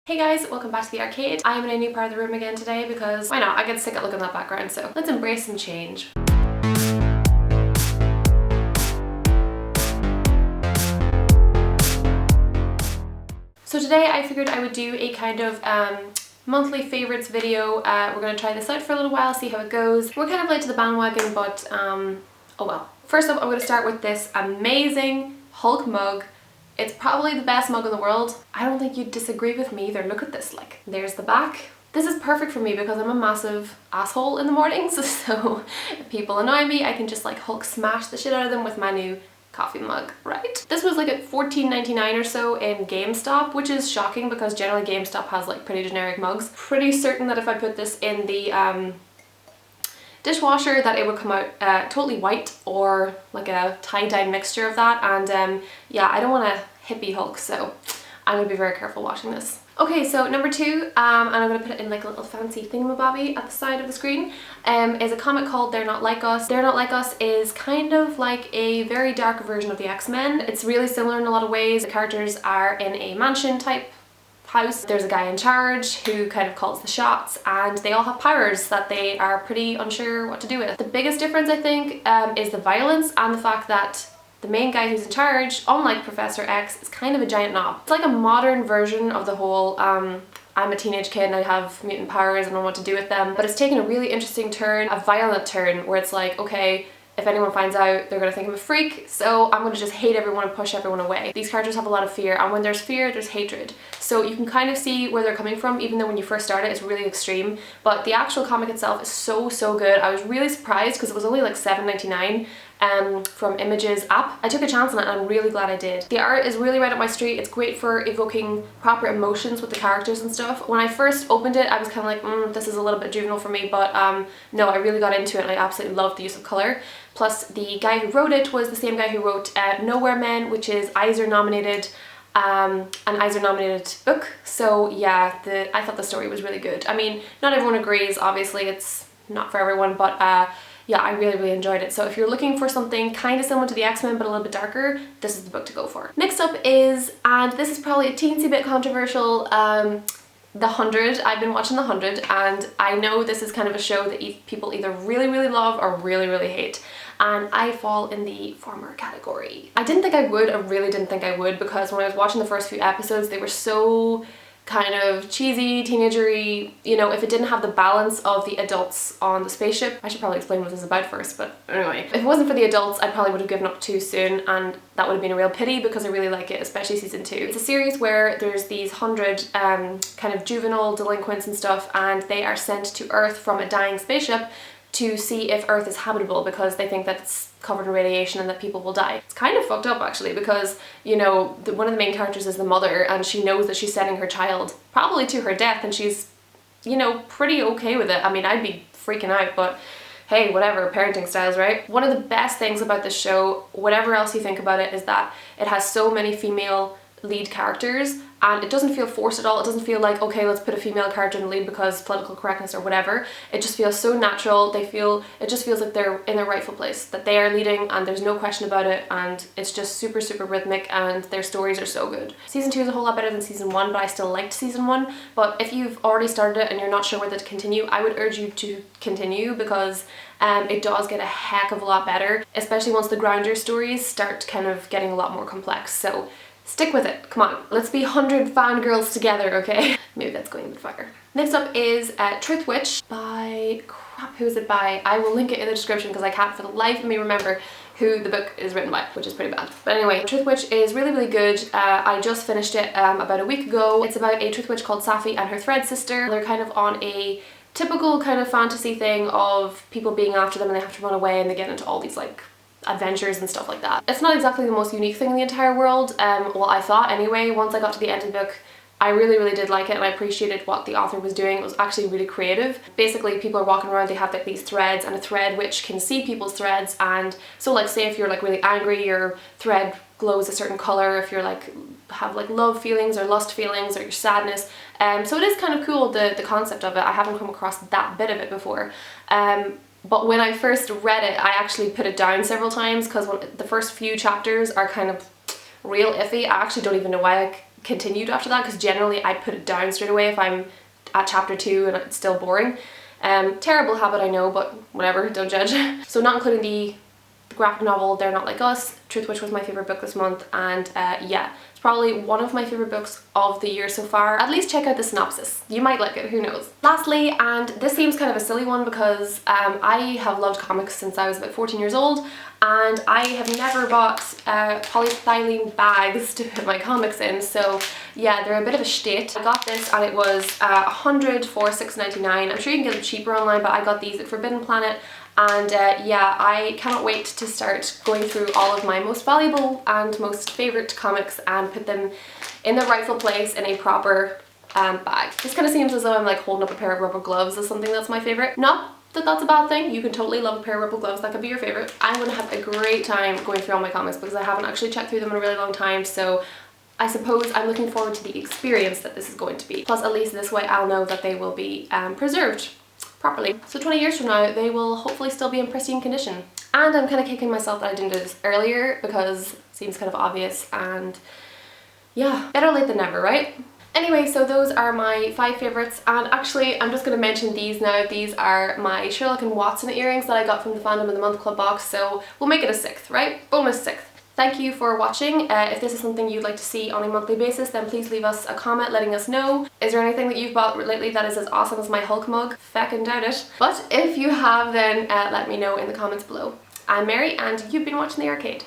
Hey guys, welcome back to the arcade. I'm in a new part of the room again today because why not? I get sick of looking at that background, so let's embrace some change. So today I figured I would do a kind of monthly favorites video. We're going to try this out for a little while, see how it goes. We're kind of late to the bandwagon, but oh well. First up, I'm going to start with this amazing Hulk mug. It's probably the best mug in the world. I don't think you'd disagree with me either. Look at this, like, there's the back. This is perfect for me because I'm a massive asshole in the mornings, so if people annoy me, I can just like Hulk smash the shit out of them with my new coffee mug, right? This was like at $14.99 or so in GameStop, which is shocking because generally GameStop has like pretty generic mugs. Pretty certain that if I put this in the dishwasher that it would come out totally white or like a tie-dye mixture of that, and yeah, I don't want a hippie Hulk, so I'm gonna be very careful washing this. Okay, so number two, and I'm gonna put it in like a little fancy thingamabobby at the side of the screen, is a comic called They're Not Like Us. They're Not Like Us is kind of like a very dark version of the X-Men. It's really similar in a lot of ways. The characters are in a mansion type house. There's a guy in charge who kind of calls the shots, and they all have powers that they are pretty unsure what to do with. The biggest difference, I think, is the violence and the fact that the main guy who's in charge, unlike Professor X, is kind of a giant knob. It's like a modern version of the whole I'm a teenage kid and I have mutant powers and I don't know what to do with them, but it's taken a really interesting turn, a violent turn, where it's like, okay, if anyone finds out, they're gonna think I'm a freak, so I'm gonna just hate everyone and push everyone away. These characters have a lot of fear, and when there's fear, there's hatred. So you can kind of see where they're coming from, even though when you first start it, it's really extreme. But the actual comic itself is so good. I was really surprised because it was only like $7.99 from Image's app. I took a chance on it and I'm really glad I did. The art is really right up my street. It's great for evoking proper emotions with the characters and stuff. When I first opened it, I was kind of like, this is a little bit juvenile for me, but no, I really got into it and I absolutely loved the use of colour. Plus, the guy who wrote it was the same guy who wrote Nowhere Men, which is Eisner nominated, an Eisner nominated book. So yeah, I thought the story was really good. I mean, not everyone agrees, obviously it's not for everyone, but yeah, I really enjoyed it. So if you're looking for something kind of similar to the X-Men but a little bit darker, this is the book to go for. Next up is, and this is probably a teensy bit controversial, The 100. I've been watching The 100 and I know this is kind of a show that people either really love or really hate. And I fall in the former category. I didn't think I would, I really didn't think I would, because when I was watching the first few episodes, they were so kind of cheesy, teenagery, you know, if it didn't have the balance of the adults on the spaceship. I should probably explain what this is about first, but anyway. If it wasn't for the adults, I probably would have given up too soon, and that would have been a real pity because I really like it, especially season 2. It's a series where there's these 100 kind of juvenile delinquents and stuff, and they are sent to Earth from a dying spaceship to see if Earth is habitable because they think that it's covered in radiation and that people will die. It's kind of fucked up actually because, you know, one of the main characters is the mother and she knows that she's sending her child probably to her death, and she's, you know, pretty okay with it. I mean, I'd be freaking out, but hey, whatever, parenting styles, right? One of the best things about this show, whatever else you think about it, is that it has so many female lead characters and it doesn't feel forced at all. It doesn't feel like, okay, let's put a female character in the lead because political correctness or whatever. It just feels so natural. It just feels like they're in their rightful place, that they are leading and there's no question about it, and it's just super rhythmic and their stories are so good. Season 2 is a whole lot better than season 1, but I still liked season 1. But if you've already started it and you're not sure whether to continue, I would urge you to continue because it does get a heck of a lot better, especially once the grounder stories start kind of getting a lot more complex. So stick with it, come on. Let's be 100 fangirls together, okay? Maybe that's going a bit far. Next up is Truth Witch by, crap, who is it by? I will link it in the description because I can't for the life of me remember who the book is written by, which is pretty bad. But anyway, Truth Witch is really good. I just finished it about a week ago. It's about a Truth Witch called Safi and her Thread sister. They're kind of on a typical kind of fantasy thing of people being after them and they have to run away and they get into all these like adventures and stuff like that. It's not exactly the most unique thing in the entire world, well I thought anyway. Once I got to the end of the book, I really did like it and I appreciated what the author was doing. It was actually really creative. Basically people are walking around, they have like these threads, and a thread which can see people's threads, and so like say if you're like really angry, your thread glows a certain color. If you're like have like love feelings or lust feelings or your sadness, so it is kind of cool, the concept of it. I haven't come across that bit of it before. But when I first read it, I actually put it down several times because the first few chapters are kind of real iffy. I actually don't even know why I continued after that, because generally I'd put it down straight away if I'm at chapter 2 and it's still boring. Terrible habit, I know, but whatever, don't judge. So not including the graphic novel They're Not Like Us, Truth Which was my favourite book this month, and yeah, it's probably one of my favourite books of the year so far. At least check out the synopsis, you might like it, who knows. Lastly, and this seems kind of a silly one because I have loved comics since I was about 14 years old, and I have never bought polyethylene bags to put my comics in, so yeah, they're a bit of a shit. I got this and it was 100 for $6.99. I'm sure you can get them cheaper online, but I got these at Forbidden Planet. And yeah, I cannot wait to start going through all of my most valuable and most favourite comics and put them in the rightful place in a proper bag. This kind of seems as though I'm like holding up a pair of rubber gloves as something that's my favourite. Not that that's a bad thing, you can totally love a pair of rubber gloves, that could be your favourite. I'm going to have a great time going through all my comics because I haven't actually checked through them in a really long time, so I suppose I'm looking forward to the experience that this is going to be. Plus at least this way I'll know that they will be preserved properly. So 20 years from now they will hopefully still be in pristine condition. And I'm kind of kicking myself that I didn't do this earlier because it seems kind of obvious, and yeah, better late than never, right? Anyway, so those are my 5 favourites, and actually I'm just going to mention these now. These are my Sherlock and Watson earrings that I got from the Fandom of the Month Club box, so we'll make it a 6th, right? Bonus 6th. Thank you for watching. If this is something you'd like to see on a monthly basis, then please leave us a comment letting us know. Is there anything that you've bought lately that is as awesome as my Hulk mug? Feckin' doubt it. But if you have, then let me know in the comments below. I'm Mary and you've been watching The Arcade.